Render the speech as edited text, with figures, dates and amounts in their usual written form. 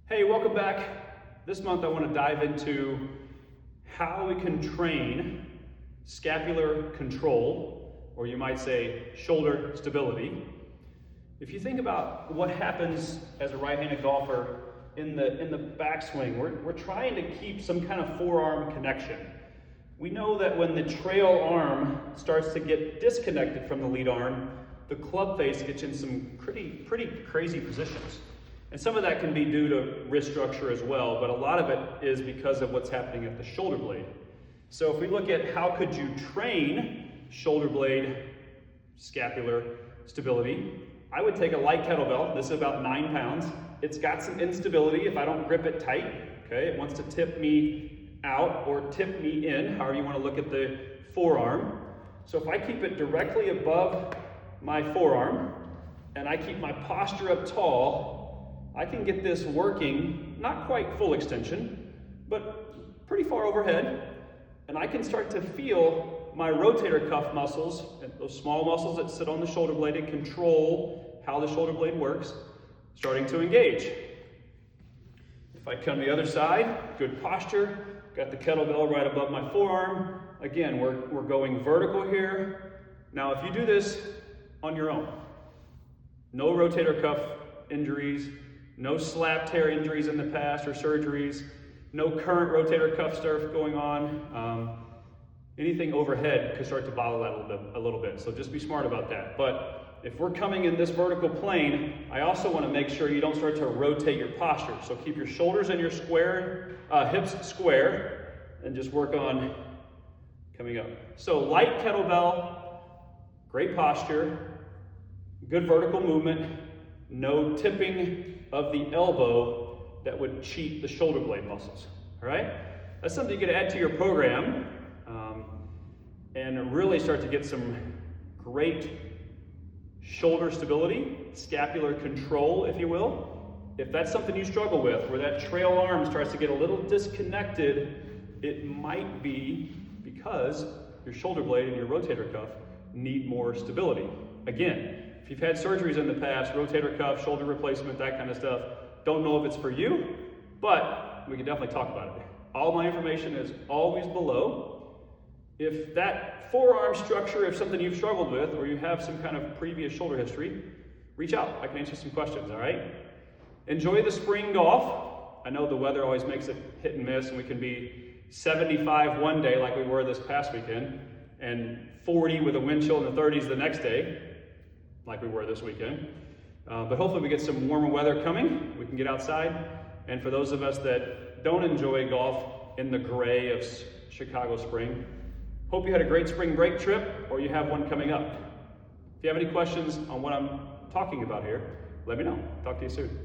Hey, welcome back. This month I want to dive into how we can train scapular control, or you might say shoulder stability. If you think about what happens as a right-handed golfer in the backswing, we're trying to keep some kind of forearm connection. We know that when the trail arm starts to get disconnected from the lead arm, the club face gets in some pretty crazy positions. And some of that can be due to wrist structure as well, but a lot of it is because of what's happening at the shoulder blade. So if we look at how could you train shoulder blade scapular stability, I would take a light kettlebell. This is about 9 pounds. It's got some instability if I don't grip it tight, okay? It wants to tip me out or tip me in, however you want to look at the forearm. So if I keep it directly above my forearm and I keep my posture up tall, I can get this working, not quite full extension, but pretty far overhead, and I can start to feel my rotator cuff muscles, those small muscles that sit on the shoulder blade and control how the shoulder blade works, starting to engage. If I come to the other side, good posture, got the kettlebell right above my forearm. Again, we're going vertical here. Now, if you do this on your own, no rotator cuff injuries, no slap tear injuries in the past or surgeries, no current rotator cuff stuff going on. Anything overhead could start to bother that a little bit. So just be smart about that. But if we're coming in this vertical plane, I also want to make sure you don't start to rotate your posture. So keep your shoulders and your hips square, and just work on coming up. So light kettlebell, great posture, good vertical movement, no tipping of the elbow that would cheat the shoulder blade muscles, all right? That's something you can add to your program and really start to get some great shoulder stability, scapular control, if you will. If that's something you struggle with, where that trail arm starts to get a little disconnected, it might be because your shoulder blade and your rotator cuff need more stability. Again, if you've had surgeries in the past, rotator cuff, shoulder replacement, that kind of stuff, don't know if it's for you, but we can definitely talk about it. All my information is always below. If that forearm structure, if something you've struggled with, or you have some kind of previous shoulder history, reach out. I can answer some questions, all right? Enjoy the spring golf. I know the weather always makes it hit and miss, and we can be 75 one day like we were this past weekend, and 40 with a wind chill in the 30s the next day, like we were this weekend. But hopefully we get some warmer weather coming. We can get outside. And for those of us that don't enjoy golf in the gray of Chicago spring, hope you had a great spring break trip, or you have one coming up. If you have any questions on what I'm talking about here, let me know. Talk to you soon.